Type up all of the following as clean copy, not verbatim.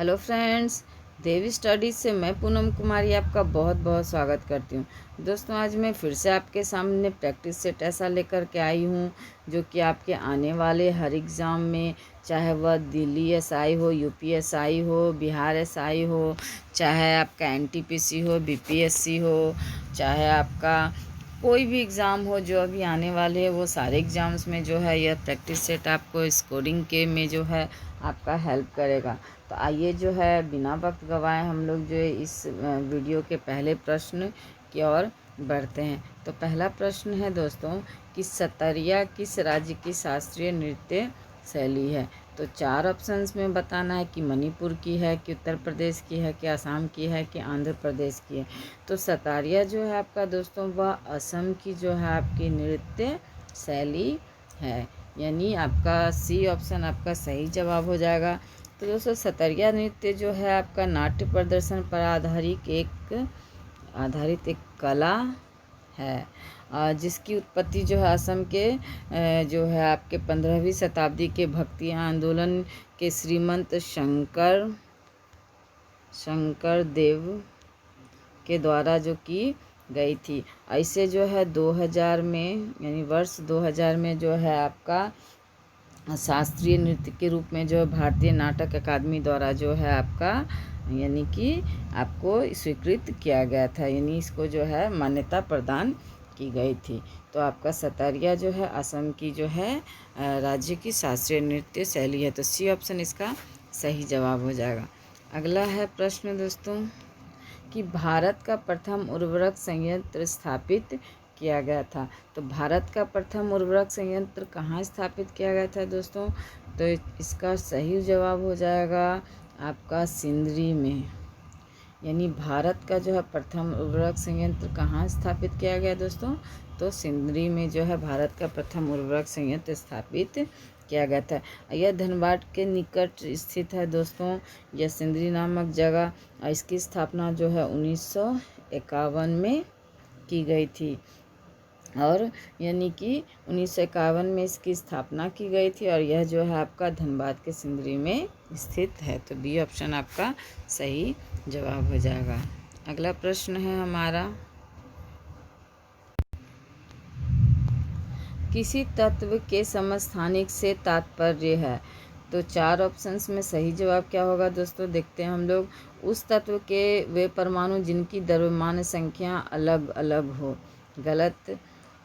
Hello friends, देवी studies से मैं पूनम कुमारी आपका बहुत बहुत स्वागत करती हूँ। दोस्तों, आज मैं फिर से आपके सामने प्रैक्टिस सेट ऐसा लेकर के आई हूँ जो कि आपके आने वाले हर एग्ज़ाम में, चाहे वह दिल्ली एसआई हो, यूपी एसआई हो, बिहार एसआई हो, चाहे आपका एनटीपीसी हो, बीपीएससी हो, चाहे आपका कोई भी एग्ज़ाम हो जो अभी आने वाले हैं, वो सारे एग्ज़ाम्स में जो है यह प्रैक्टिस सेट आपको स्कोरिंग के में जो है आपका हेल्प करेगा। तो आइए जो है बिना वक्त गवाए हम लोग जो है इस वीडियो के पहले प्रश्न की ओर बढ़ते हैं। तो पहला प्रश्न है दोस्तों कि सतरिया किस राज्य की शास्त्रीय नृत्य शैली है। तो चार ऑप्शंस में बताना है कि मणिपुर की है, कि उत्तर प्रदेश की है, कि असम की है, कि आंध्र प्रदेश की है। तो सतारिया जो है आपका दोस्तों वह असम की जो है आपकी नृत्य शैली है, यानी आपका सी ऑप्शन आपका सही जवाब हो जाएगा। तो दोस्तों सतरिया नृत्य जो है आपका नाट्य प्रदर्शन पर आधारित एक कला है, जिसकी उत्पत्ति जो है असम के जो है आपके 15वीं शताब्दी के भक्ति आंदोलन के श्रीमंत शंकर देव के द्वारा जो की गई थी। ऐसे जो है 2000 में, यानी वर्ष 2000 में जो है आपका शास्त्रीय नृत्य के रूप में जो भारतीय नाटक अकादमी द्वारा जो है आपका यानी कि आपको स्वीकृत किया गया था, यानी इसको जो है मान्यता प्रदान की गई थी। तो आपका सतारिया जो है असम की जो है राज्य की शास्त्रीय नृत्य शैली है। तो सी ऑप्शन इसका सही जवाब हो जाएगा। अगला है प्रश्न दोस्तों कि भारत का प्रथम उर्वरक संयंत्र स्थापित किया गया था। तो भारत का प्रथम उर्वरक संयंत्र कहाँ स्थापित किया गया था दोस्तों? तो इसका सही जवाब हो जाएगा आपका सिंदरी में, यानी भारत का जो है प्रथम उर्वरक संयंत्र कहाँ स्थापित किया गया दोस्तों? तो सिंदरी में जो है भारत का प्रथम उर्वरक संयंत्र स्थापित किया गया था। यह धनबाद के निकट स्थित है दोस्तों, यह सिंदरी नामक जगह। इसकी स्थापना जो है 1951 में की गई थी, और यानी कि 1951 में इसकी स्थापना की गई थी, और यह जो है आपका धनबाद के सिंदरी में स्थित है। तो बी ऑप्शन आपका सही जवाब हो जाएगा। अगला प्रश्न है हमारा, किसी तत्व के समस्थानिक से तात्पर्य है। तो चार ऑप्शंस में सही जवाब क्या होगा दोस्तों? देखते हैं हम लोग। उस तत्व के वे परमाणु जिनकी द्रव्यमान संख्या अलग अलग हो। गलत।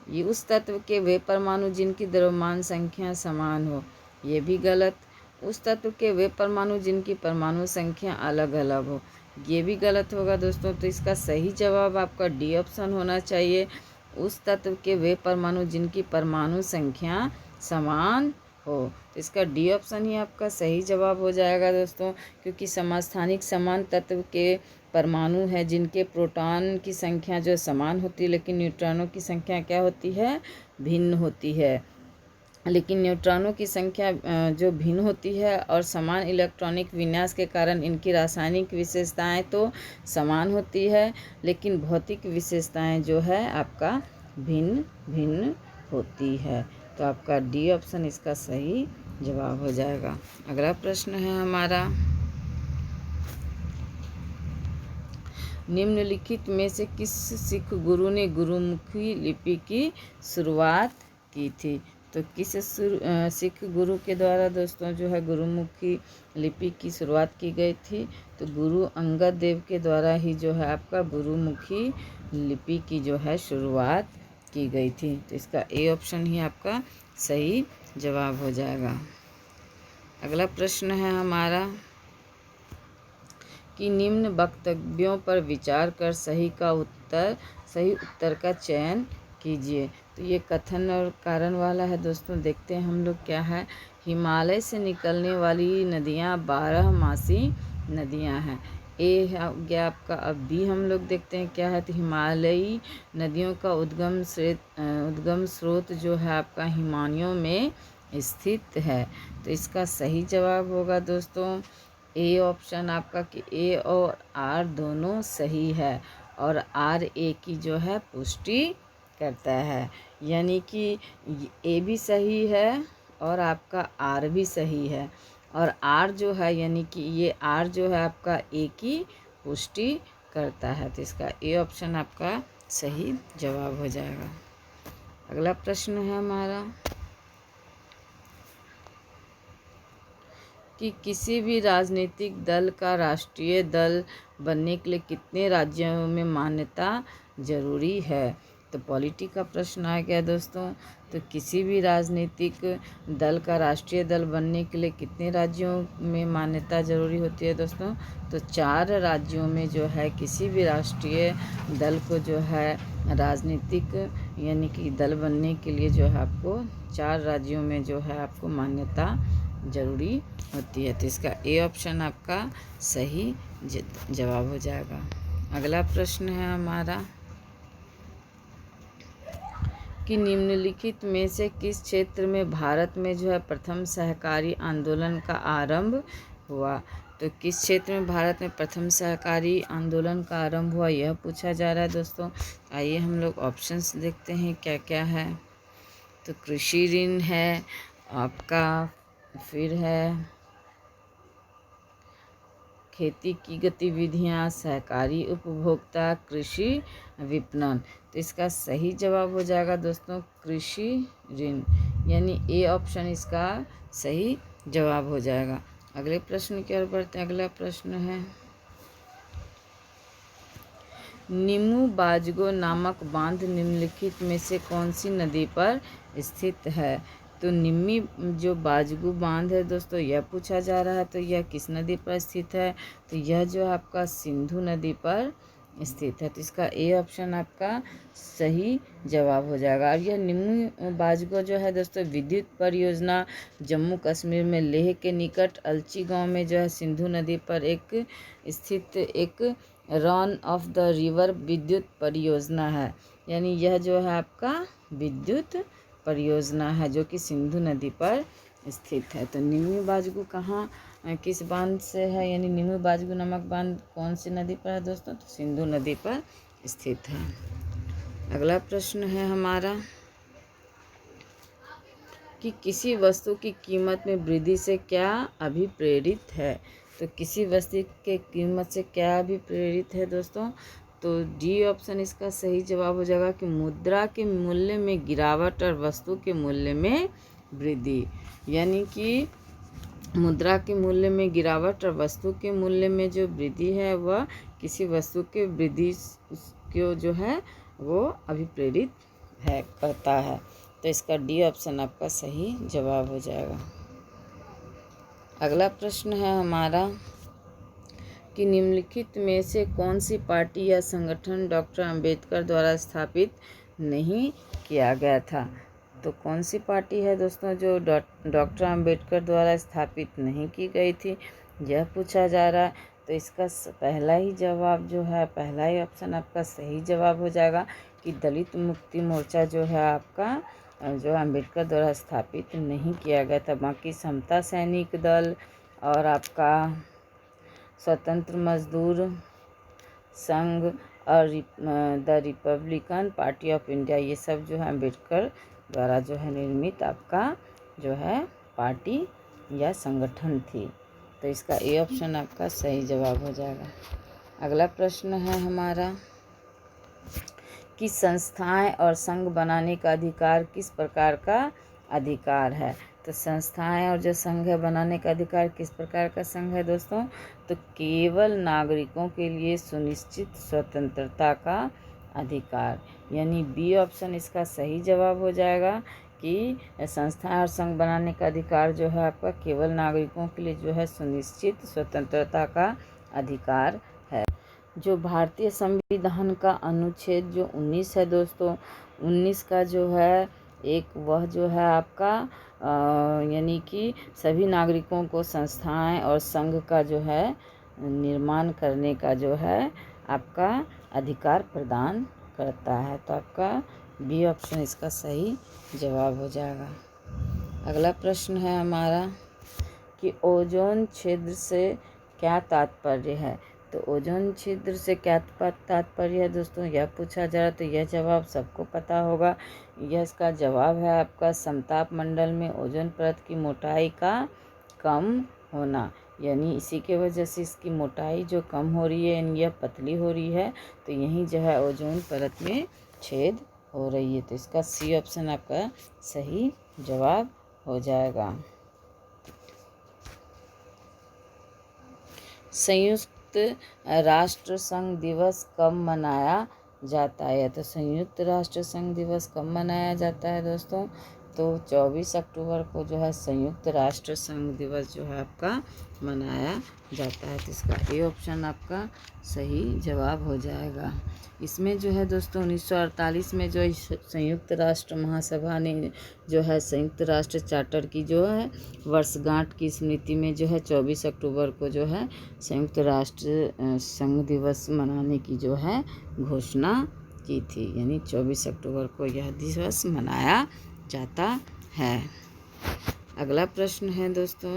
ये उस तत्व के वे परमाणु जिनकी द्रव्यमान संख्या समान हो। ये भी गलत। उस तत्व के वे परमाणु जिनकी परमाणु संख्या अलग अलग हो। ये भी गलत होगा दोस्तों। तो इसका सही जवाब आपका डी ऑप्शन होना चाहिए। उस तत्व के वे परमाणु जिनकी परमाणु संख्या समान हो। तो इसका डी ऑप्शन ही आपका सही जवाब हो जाएगा दोस्तों, क्योंकि समस्थानिक समान तत्व के परमाणु है जिनके प्रोटॉन की संख्या जो समान होती है, लेकिन न्यूट्रॉनों की संख्या क्या होती है? भिन्न होती है। लेकिन न्यूट्रॉनों की संख्या जो भिन्न होती है और समान इलेक्ट्रॉनिक विन्यास के कारण इनकी रासायनिक विशेषताएं तो समान होती है, लेकिन भौतिक विशेषताएं जो है आपका भिन्न भिन्न होती है। तो आपका डी ऑप्शन इसका सही जवाब हो जाएगा। अगला प्रश्न है हमारा, निम्नलिखित में से किस सिख गुरु ने गुरुमुखी लिपि की शुरुआत की थी? तो किस सिख गुरु के द्वारा दोस्तों जो है गुरुमुखी लिपि की शुरुआत की गई थी? तो गुरु अंगद देव के द्वारा ही जो है आपका गुरुमुखी लिपि की जो है शुरुआत की गई थी। तो इसका ए ऑप्शन ही आपका सही जवाब हो जाएगा। अगला प्रश्न है हमारा कि निम्न वक्तव्यों पर विचार कर सही उत्तर का चयन कीजिए। तो ये कथन और कारण वाला है दोस्तों। देखते हैं हम लोग क्या है। हिमालय से निकलने वाली नदियाँ 12मासी नदियाँ हैं। ए हो गया आपका। अब बी हम लोग देखते हैं क्या है। तो हिमालयी नदियों का उद्गम स्रोत जो है आपका हिमानियों में स्थित है। तो इसका सही जवाब होगा दोस्तों ए ऑप्शन आपका, कि ए और आर दोनों सही है, और आर ए की जो है पुष्टि करता है, यानी कि ए भी सही है और आपका आर भी सही है। और आर जो है यानी कि ये आर जो है आपका ए की पुष्टि करता है। तो इसका ए ऑप्शन आपका सही जवाब हो जाएगा। अगला प्रश्न है हमारा कि किसी भी राजनीतिक दल का राष्ट्रीय दल बनने के लिए कितने राज्यों में मान्यता जरूरी है। तो पॉलिटी का प्रश्न आ गया दोस्तों। तो किसी भी राजनीतिक दल का राष्ट्रीय दल बनने के लिए कितने राज्यों में मान्यता जरूरी होती है दोस्तों। तो 4 राज्यों में जो है किसी भी राष्ट्रीय दल को जो है राजनीतिक यानी कि दल बनने के लिए जो है आपको 4 राज्यों में जो है आपको मान्यता जरूरी होती है। तो इसका ए ऑप्शन आपका सही जवाब हो जाएगा। अगला प्रश्न है हमारा कि निम्नलिखित में से किस क्षेत्र में भारत में जो है प्रथम सहकारी आंदोलन का आरंभ हुआ। तो किस क्षेत्र में भारत में प्रथम सहकारी आंदोलन का आरंभ हुआ यह पूछा जा रहा है दोस्तों। आइए हम लोग ऑप्शंस देखते हैं क्या क्या है। तो कृषि ऋण है आपका, फिर है खेती की गतिविधियां, सहकारी उपभोक्ता, कृषि विपणन। तो इसका सही जवाब हो जाएगा दोस्तों कृषि ऋण, यानी ए ऑप्शन इसका सही जवाब हो जाएगा। अगले प्रश्न की ओर बढ़ते हैं। अगला प्रश्न है निम्बू बाजगो नामक बांध निम्नलिखित में से कौन सी नदी पर स्थित है। तो निम्मी जो बाजगू बांध है दोस्तों यह पूछा जा रहा है। तो यह किस नदी पर स्थित है। तो यह जो आपका सिंधु नदी पर स्थित है। तो इसका ए ऑप्शन आपका सही जवाब हो जाएगा। और यह निम्मी बाजगो जो है दोस्तों विद्युत परियोजना जम्मू कश्मीर में लेह के निकट अलची गांव में जो है सिंधु नदी पर एक स्थित एक रन ऑफ द रिवर विद्युत परियोजना है। यानी यह जो है आपका विद्युत परियोजना है जो कि सिंधु नदी पर स्थित है। तो निम्मी बाजगू कहाँ किस बांध से है, यानी निम्मी बाजगू नामक बांध कौन सी नदी पर है दोस्तों। तो सिंधु नदी पर स्थित है। अगला प्रश्न है हमारा कि किसी वस्तु की कीमत में वृद्धि से क्या अभिप्रेरित है। तो किसी वस्तु के कीमत से क्या अभिप्रेरित है दोस्तों। तो डी ऑप्शन इसका सही जवाब हो जाएगा कि मुद्रा के मूल्य में गिरावट और वस्तु के मूल्य में वृद्धि। यानी कि मुद्रा के मूल्य में गिरावट और वस्तु के मूल्य में जो वृद्धि है वह किसी वस्तु के वृद्धि को जो है वो अभिप्रेरित है करता है। तो इसका डी ऑप्शन आपका सही जवाब हो जाएगा। अगला प्रश्न है हमारा कि निम्नलिखित में से कौन सी पार्टी या संगठन डॉक्टर अंबेडकर द्वारा स्थापित नहीं किया गया था। तो कौन सी पार्टी है दोस्तों जो डॉक्टर अंबेडकर द्वारा स्थापित नहीं की गई थी यह पूछा जा रहा है। तो इसका पहला ही जवाब जो है पहला ही ऑप्शन आपका सही जवाब हो जाएगा कि दलित मुक्ति मोर्चा जो है आपका जो अंबेडकर द्वारा स्थापित नहीं किया गया था। बाकी समता सैनिक दल और आपका स्वतंत्र मजदूर संघ और the Republican party of India ये सब जो है अंबेडकर द्वारा जो है निर्मित आपका जो है पार्टी या संगठन थी। तो इसका ए ऑप्शन आपका सही जवाब हो जाएगा। अगला प्रश्न है हमारा कि संस्थाएं और संघ बनाने का अधिकार किस प्रकार का अधिकार है। तो संस्थाएं और जो संघ है बनाने का अधिकार किस प्रकार का संघ है दोस्तों। तो केवल नागरिकों के लिए सुनिश्चित स्वतंत्रता का अधिकार, यानी बी ऑप्शन इसका सही जवाब हो जाएगा कि संस्थाएं और संघ बनाने का अधिकार जो है आपका केवल नागरिकों के लिए जो है सुनिश्चित स्वतंत्रता का अधिकार है। जो भारतीय संविधान का अनुच्छेद जो 19 है दोस्तों 19 का जो है एक वह जो है आपका यानी कि सभी नागरिकों को संस्थाएं और संघ का जो है निर्माण करने का जो है आपका अधिकार प्रदान करता है। तो आपका बी ऑप्शन इसका सही जवाब हो जाएगा। अगला प्रश्न है हमारा कि ओजोन छिद्र से क्या तात्पर्य है। तो ओजोन छिद्र से क्या तात्पर्य है दोस्तों यह पूछा जा रहा है। तो यह जवाब सबको पता होगा। यह इसका जवाब है आपका समताप मंडल में ओजोन परत की मोटाई का कम होना, यानी इसी के वजह से इसकी मोटाई जो कम हो रही है यानी यह पतली हो रही है, तो यहीं जो है ओजोन परत में छेद हो रही है। तो इसका सी ऑप्शन आपका सही जवाब हो जाएगा। संयुक्त राष्ट्र संघ दिवस कब मनाया जाता है? तो संयुक्त राष्ट्र संघ दिवस कब मनाया जाता है दोस्तों? तो 24 अक्टूबर को जो है संयुक्त राष्ट्र संघ दिवस जो है आपका मनाया जाता है। तो इसका ए ऑप्शन आपका सही जवाब हो जाएगा। इसमें जो है दोस्तों 1948 में जो संयुक्त राष्ट्र महासभा ने जो है संयुक्त राष्ट्र चार्टर की जो है वर्षगांठ की स्मृति में जो है 24 अक्टूबर को जो है संयुक्त राष्ट्र संघ दिवस मनाने की जो है घोषणा की थी, यानी 24 अक्टूबर को यह दिवस मनाया जाता है। अगला प्रश्न है दोस्तों,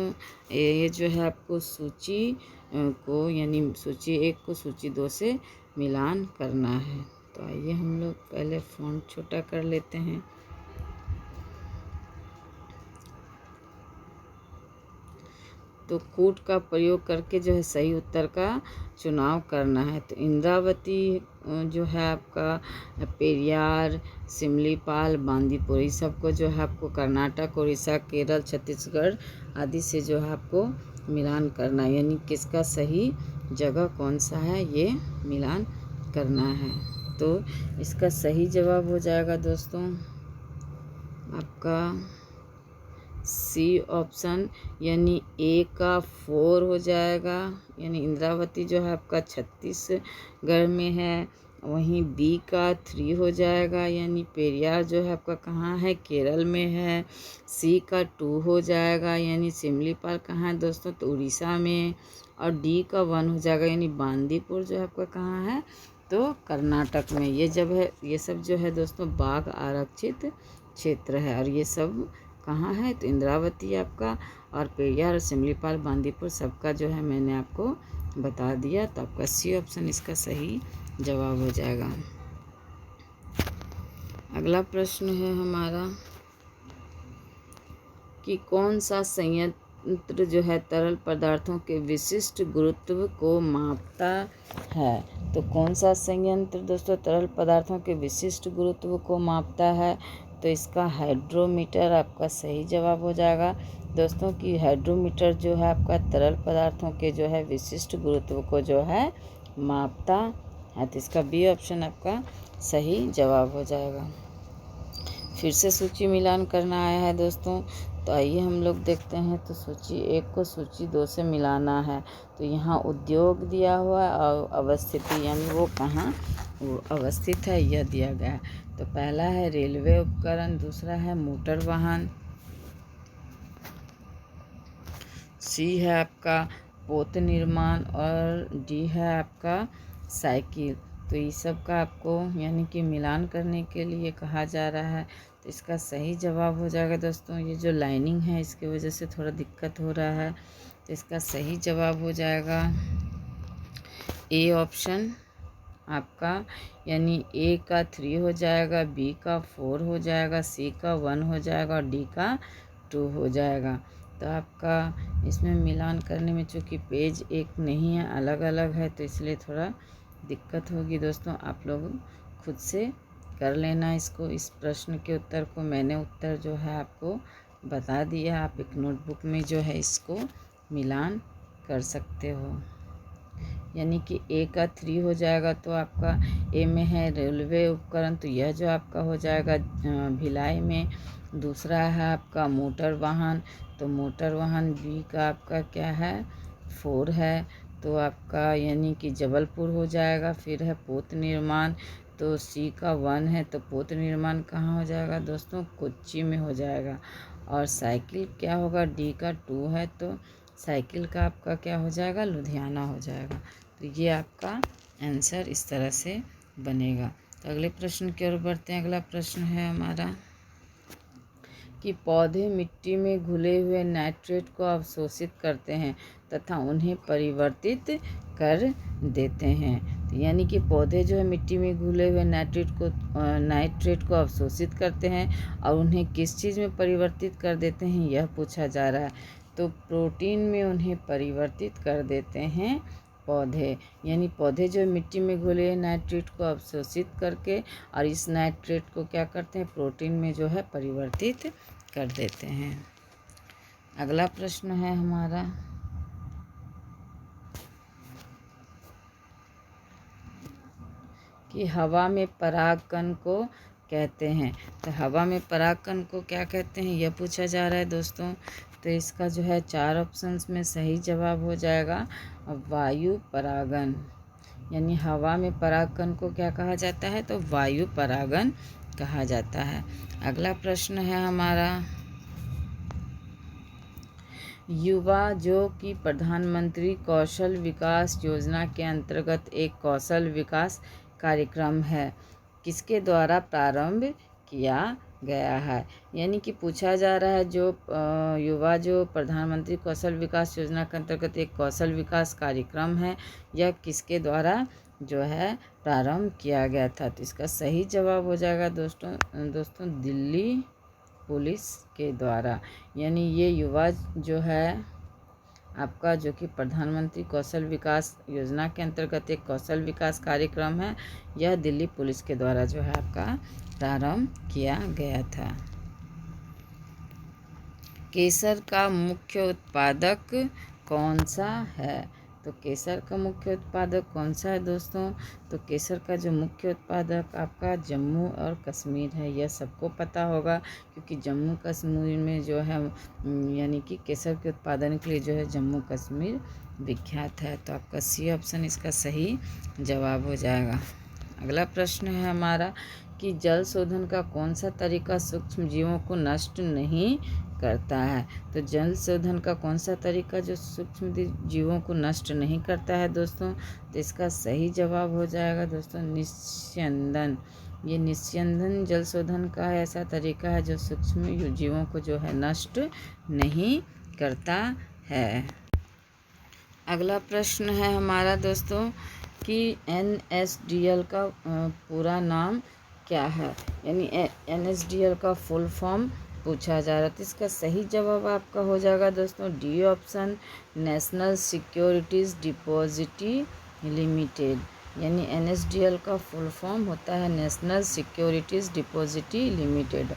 ये जो है आपको सूची को यानी सूची 1 को सूची 2 से मिलान करना है। तो आइए हम लोग पहले फ़ॉन्ट छोटा कर लेते हैं। तो कूट का प्रयोग करके जो है सही उत्तर का चुनाव करना है। तो इंद्रावती जो है आपका, पेरियार, सिमलीपाल, बांदीपुर, सबको जो है आपको कर्नाटक, उड़ीसा, केरल, छत्तीसगढ़ आदि से जो है आपको मिलान करना है, यानी किसका सही जगह कौन सा है ये मिलान करना है। तो इसका सही जवाब हो जाएगा दोस्तों आपका सी ऑप्शन, यानी ए का 4 हो जाएगा, यानी इंद्रावती जो है आपका छत्तीसगढ़ में है। वहीं बी का 3 हो जाएगा, यानी पेरियार जो है आपका कहाँ है, केरल में है। सी का 2 हो जाएगा, यानी सिमलीपाल कहाँ है दोस्तों, तो उड़ीसा में। और डी का 1 हो जाएगा, यानी बांदीपुर जो है आपका कहाँ है, तो कर्नाटक में। ये सब जो है दोस्तों बाघ आरक्षित क्षेत्र है, और ये सब कहाँ है, तो इंद्रावती आपका, और पेरियार और सिमलीपाल, बांदीपुर सबका जो है मैंने आपको बता दिया। तो आपका सी ऑप्शन इसका सही जवाब हो जाएगा। अगला प्रश्न है हमारा कि कौन सा संयंत्र जो है तरल पदार्थों के विशिष्ट गुरुत्व को मापता है? तो कौन सा संयंत्र दोस्तों तरल पदार्थों के विशिष्ट गुरुत्व को मापता है? तो इसका हाइड्रोमीटर आपका सही जवाब हो जाएगा दोस्तों। कि हाइड्रोमीटर जो है आपका तरल पदार्थों के जो है विशिष्ट गुरुत्व को जो है मापता है। तो इसका बी ऑप्शन आपका सही जवाब हो जाएगा। फिर से सूची मिलान करना आया है दोस्तों, तो आइए हम लोग देखते हैं। तो सूची 1 को सूची 2 से मिलाना है। तो यहाँ उद्योग दिया हुआ है और अवस्थिति यानी वो कहाँ वो अवस्थित है यह दिया गया है। तो पहला है रेलवे उपकरण, दूसरा है मोटर वाहन, सी है आपका पोत निर्माण, और डी है आपका साइकिल। तो ये सब का आपको यानी कि मिलान करने के लिए कहा जा रहा है। तो इसका सही जवाब हो जाएगा दोस्तों, ये जो लाइनिंग है इसकी वजह से थोड़ा दिक्कत हो रहा है। तो इसका सही जवाब हो जाएगा ए ऑप्शन आपका, यानी ए का 3 हो जाएगा, बी का 4 हो जाएगा, सी का 1 हो जाएगा और डी का 2 हो जाएगा। तो आपका इसमें मिलान करने में चूँकि पेज एक नहीं है, अलग अलग है, तो इसलिए थोड़ा दिक्कत होगी दोस्तों। आप लोग खुद से कर लेना इसको। इस प्रश्न के उत्तर को मैंने उत्तर जो है आपको बता दिया, आप एक नोटबुक में जो है इसको मिलान कर सकते हो। यानी कि ए का 3 हो जाएगा, तो आपका ए में है रेलवे उपकरण, तो यह जो आपका हो जाएगा भिलाई में। दूसरा है आपका मोटर वाहन, तो मोटर वाहन बी का आपका क्या है 4 है, तो आपका यानी कि जबलपुर हो जाएगा। फिर है पोत निर्माण, तो सी का 1 है, तो पोत निर्माण कहाँ हो जाएगा दोस्तों, कोच्चि में हो जाएगा। और साइकिल क्या होगा, डी का 2 है, तो साइकिल का आपका क्या हो जाएगा, लुधियाना हो जाएगा। तो ये आपका आंसर इस तरह से बनेगा। तो अगले प्रश्न की ओर बढ़ते हैं। अगला प्रश्न है हमारा कि पौधे मिट्टी में घुले हुए नाइट्रेट को अवशोषित करते हैं तथा उन्हें परिवर्तित कर देते हैं। तो यानी कि पौधे जो है मिट्टी में घुले हुए नाइट्रेट को अवशोषित करते हैं और उन्हें किस चीज़ में परिवर्तित कर देते हैं यह पूछा जा रहा है। तो प्रोटीन में उन्हें परिवर्तित कर देते हैं पौधे, यानी पौधे जो मिट्टी में घुले नाइट्रेट को अवशोषित करके और इस नाइट्रेट को क्या करते हैं, प्रोटीन में जो है परिवर्तित कर देते हैं। अगला प्रश्न है हमारा कि हवा में परागकण को कहते हैं। तो हवा में परागकण को क्या कहते हैं, यह पूछा जा रहा है दोस्तों। तो इसका जो है 4 ऑप्शंस में सही जवाब हो जाएगा वायु परागन, यानी हवा में परागकण को क्या कहा जाता है, तो वायु परागन कहा जाता है। अगला प्रश्न है हमारा युवा जो कि प्रधानमंत्री कौशल विकास योजना के अंतर्गत एक कौशल विकास कार्यक्रम है, किसके द्वारा प्रारंभ किया गया है। यानी कि पूछा जा रहा है जो युवा जो प्रधानमंत्री कौशल विकास योजना के अंतर्गत एक कौशल विकास कार्यक्रम है, यह किसके द्वारा जो है प्रारंभ किया गया था। तो इसका सही जवाब हो जाएगा दोस्तों दिल्ली पुलिस के द्वारा। यानी ये युवा जो है आपका जो कि प्रधानमंत्री कौशल विकास योजना के अंतर्गत एक कौशल विकास कार्यक्रम है, यह दिल्ली पुलिस के द्वारा जो है आपका प्रारंभ किया गया था। केसर का मुख्य उत्पादक कौन सा है। तो केसर का मुख्य उत्पादक कौन सा है दोस्तों, तो केसर का जो मुख्य उत्पादक आपका जम्मू और कश्मीर है। यह सबको पता होगा क्योंकि जम्मू कश्मीर में जो है यानी कि केसर के उत्पादन के लिए जो है जम्मू कश्मीर विख्यात है। तो आपका सी ऑप्शन इसका सही जवाब हो जाएगा। अगला प्रश्न है हमारा कि जल शोधन का कौन सा तरीका सूक्ष्म जीवों को नष्ट नहीं करता है। तो जल शोधन का कौन सा तरीका जो सूक्ष्म जीवों को नष्ट नहीं करता है दोस्तों, तो इसका सही जवाब हो जाएगा दोस्तों निस्यंदन। ये निस्यंदन जल शोधन का ऐसा तरीका है जो सूक्ष्म जीवों को जो है नष्ट नहीं करता है। अगला प्रश्न है हमारा दोस्तों कि NSDL का पूरा नाम क्या है, यानी NSDL का फुल फॉर्म पूछा जा रहा है। तो इसका सही जवाब आपका हो जाएगा दोस्तों D option national securities depository limited. यानी NSDL का फुल फॉर्म होता है नेशनल सिक्योरिटीज़ डिपॉजिटरी लिमिटेड,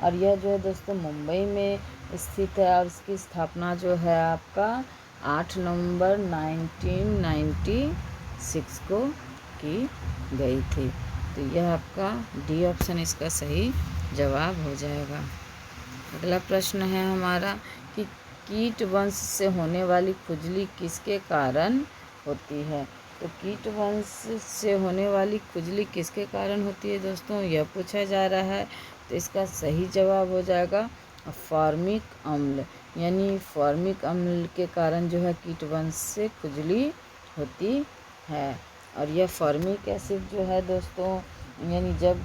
और यह जो है दोस्तों मुंबई में स्थित है और इसकी स्थापना जो है आपका 8 नवंबर 1996 को की गई थी। तो यह आपका डी ऑप्शन इसका सही जवाब हो जाएगा। अगला प्रश्न है हमारा कि कीट वंश से होने वाली खुजली किसके कारण होती है। तो कीट वंश से होने वाली खुजली किसके कारण होती है दोस्तों, यह पूछा जा रहा है। तो इसका सही जवाब हो जाएगा फॉर्मिक अम्ल, यानी फॉर्मिक अम्ल के कारण जो है कीट वंश से खुजली होती है। और यह फॉर्मिक एसिड जो है दोस्तों यानी जब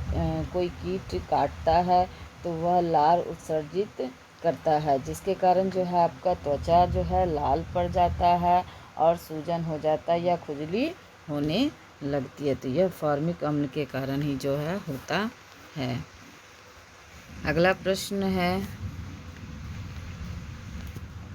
कोई कीट काटता है तो वह लार उत्सर्जित करता है, जिसके कारण जो है आपका त्वचा जो है लाल पड़ जाता है और सूजन हो जाता है या खुजली होने लगती है। तो यह फॉर्मिक अम्ल के कारण ही जो है होता है। अगला प्रश्न है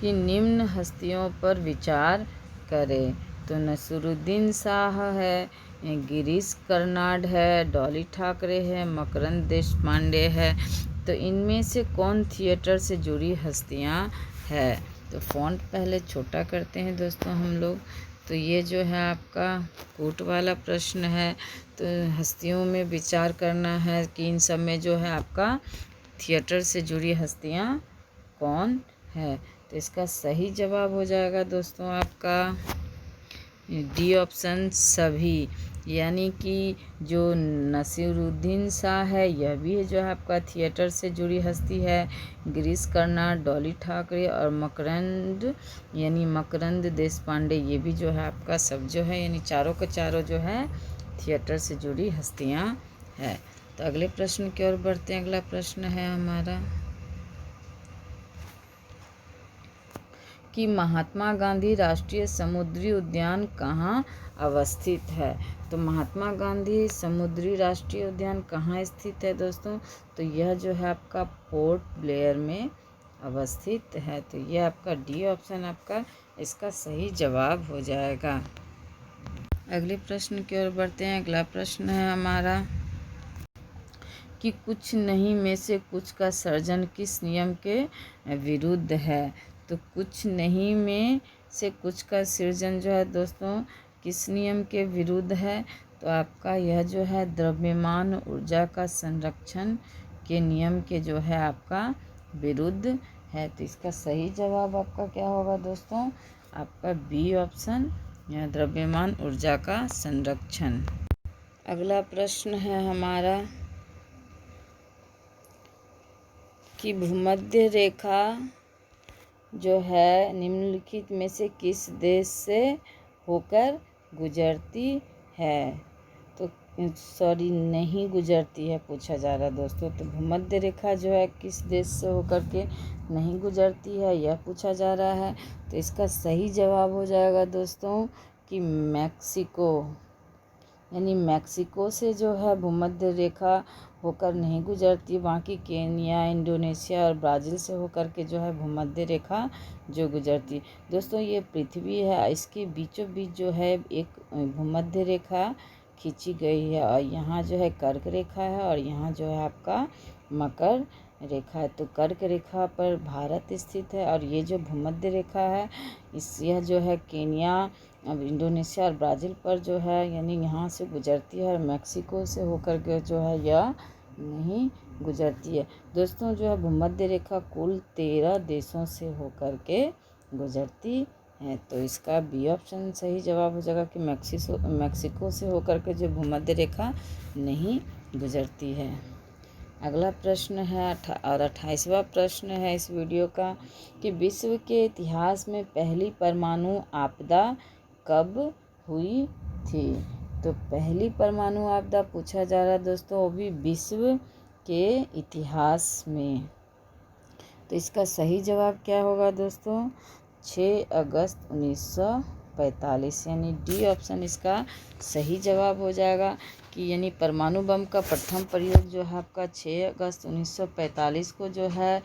कि निम्न हस्तियों पर विचार करें। तो नसीरुद्दीन शाह है, गिरीश कर्नाड है, डॉली ठाकरे है, मकरंद देशपांडे है। तो इनमें से कौन थिएटर से जुड़ी हस्तियां है। तो फ़ॉन्ट पहले छोटा करते हैं दोस्तों हम लोग। तो ये जो है आपका कोट वाला प्रश्न है। तो हस्तियों में विचार करना है कि इन सब में जो है आपका थिएटर से जुड़ी हस्तियां कौन है। तो इसका सही जवाब हो जाएगा दोस्तों आपका डी ऑप्शन सभी, यानी कि जो नसीरुद्दीन शाह है यह भी जो है आपका थिएटर से जुड़ी हस्ती है। गिरीश कर्नाड, डॉली ठाकरे और मकरंद यानी मकरंद देशपांडे ये भी जो है आपका सब जो है यानी चारों के चारों जो है थिएटर से जुड़ी हस्तियां है। तो अगले प्रश्न की ओर बढ़ते हैं। अगला प्रश्न है हमारा कि महात्मा गांधी राष्ट्रीय समुद्री उद्यान कहाँ अवस्थित है। तो महात्मा गांधी समुद्री राष्ट्रीय उद्यान कहाँ स्थित है दोस्तों, तो यह जो है आपका पोर्ट ब्लेयर में अवस्थित है। तो ये आपका डी ऑप्शन आपका इसका सही जवाब हो जाएगा। अगले प्रश्न की ओर बढ़ते हैं। अगला प्रश्न है हमारा कि कुछ नहीं में से कुछ का सर्जन किस नियम के विरुद्ध है। तो कुछ नहीं में से कुछ का सृजन जो है दोस्तों किस नियम के विरुद्ध है। तो आपका यह जो है द्रव्यमान ऊर्जा का संरक्षण के नियम के जो है आपका विरुद्ध है। तो इसका सही जवाब आपका क्या होगा दोस्तों, आपका बी ऑप्शन, यह द्रव्यमान ऊर्जा का संरक्षण। अगला प्रश्न है हमारा कि भूमध्य रेखा जो है निम्नलिखित में से किस देश से होकर गुजरती है। तो सॉरी नहीं गुजरती है पूछा जा रहा है दोस्तों। तो भूमध्य रेखा जो है किस देश से होकर के नहीं गुजरती है यह पूछा जा रहा है। तो इसका सही जवाब हो जाएगा दोस्तों कि मैक्सिको, यानी मैक्सिको से जो है भूमध्य रेखा होकर नहीं गुजरती। बाकी केन्या, इंडोनेशिया और ब्राज़ील से होकर के जो है भूमध्य रेखा जो गुजरती। दोस्तों ये पृथ्वी है, इसके बीचों बीच जो है एक भूमध्य रेखा खींची गई है और यहाँ जो है कर्क रेखा है और यहाँ जो है आपका मकर रेखा है। तो कर्क रेखा पर भारत स्थित है और ये जो भूमध्य रेखा है यह जो है केन्या, अब इंडोनेशिया और ब्राज़ील पर जो है यानी यहाँ से गुजरती है और मैक्सिको से होकर के जो है यह नहीं गुजरती है। दोस्तों जो है भूमध्य रेखा कुल 13 देशों से होकर के गुजरती है। तो इसका बी ऑप्शन सही जवाब हो जाएगा कि मैक्सिको से होकर के जो भूमध्य रेखा नहीं गुजरती है। अगला प्रश्न है और 28वां प्रश्न है इस वीडियो का कि विश्व के इतिहास में पहली परमाणु आपदा कब हुई थी। तो पहली परमाणु आपदा पूछा जा रहा है दोस्तों, वो भी विश्व के इतिहास में। तो इसका सही जवाब क्या होगा दोस्तों, 6 अगस्त 1945, यानी डी ऑप्शन इसका सही जवाब हो जाएगा कि यानी परमाणु बम का प्रथम प्रयोग जो है आपका 6 अगस्त 1945 को जो है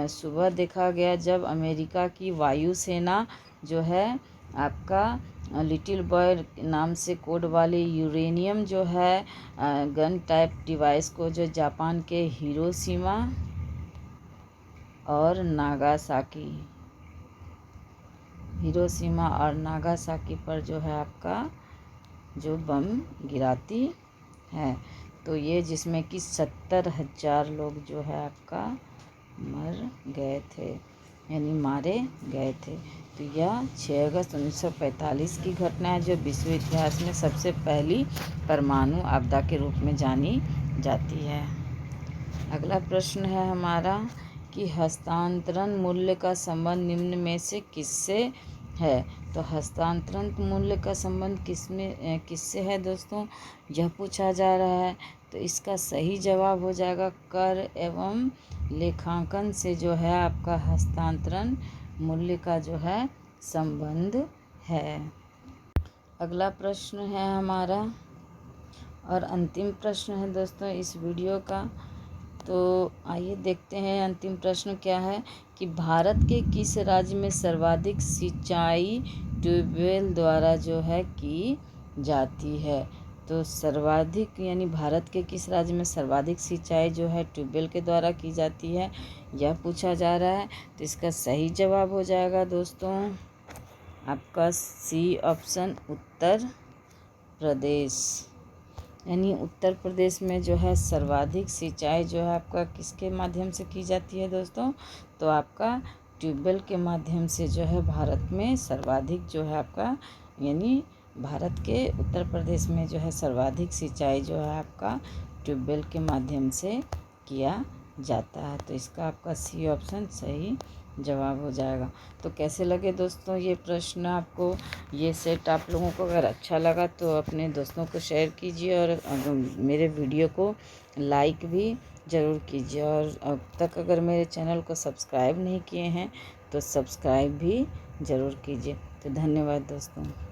सुबह देखा गया, जब अमेरिका की वायुसेना जो है आपका लिटिल बॉय नाम से कोड वाले यूरेनियम जो है गन टाइप डिवाइस को जो जापान के हिरोशिमा और नागासाकी पर जो है आपका जो बम गिराती है। तो ये जिसमें कि 70,000 लोग जो है आपका मर गए थे, यानी मारे गए थे। तो यह 6 अगस्त 1945 की घटना है जो विश्व इतिहास में सबसे पहली परमाणु आपदा के रूप में जानी जाती है। अगला प्रश्न है हमारा कि हस्तांतरण मूल्य का संबंध निम्न में से किससे है। तो हस्तांतरण मूल्य का संबंध किससे है दोस्तों, यह पूछा जा रहा है। तो इसका सही जवाब हो जाएगा कर एवं लेखांकन से जो है आपका हस्तांतरण मूल्य का जो है संबंध है। अगला प्रश्न है हमारा और अंतिम प्रश्न है दोस्तों इस वीडियो का। तो आइए देखते हैं अंतिम प्रश्न क्या है कि भारत के किस राज्य में सर्वाधिक सिंचाई ट्यूबवेल द्वारा जो है की जाती है। तो सर्वाधिक यानी भारत के किस राज्य में सर्वाधिक सिंचाई जो है ट्यूबवेल के द्वारा की जाती है यह पूछा जा रहा है। तो इसका सही जवाब हो जाएगा दोस्तों आपका सी ऑप्शन, उत्तर प्रदेश। यानी उत्तर प्रदेश में जो है सर्वाधिक सिंचाई जो है आपका किसके माध्यम से की जाती है दोस्तों, तो आपका ट्यूबवेल के माध्यम से जो है भारत में सर्वाधिक जो है आपका, यानी भारत के उत्तर प्रदेश में जो है सर्वाधिक सिंचाई जो है आपका ट्यूबवेल के माध्यम से किया जाता है। तो इसका आपका सी ऑप्शन सही जवाब हो जाएगा। तो कैसे लगे दोस्तों ये प्रश्न आपको, ये सेट आप लोगों को अगर अच्छा लगा तो अपने दोस्तों को शेयर कीजिए और मेरे वीडियो को लाइक भी ज़रूर कीजिए। और अब तक अगर मेरे चैनल को सब्सक्राइब नहीं किए हैं तो सब्सक्राइब भी ज़रूर कीजिए। तो धन्यवाद दोस्तों।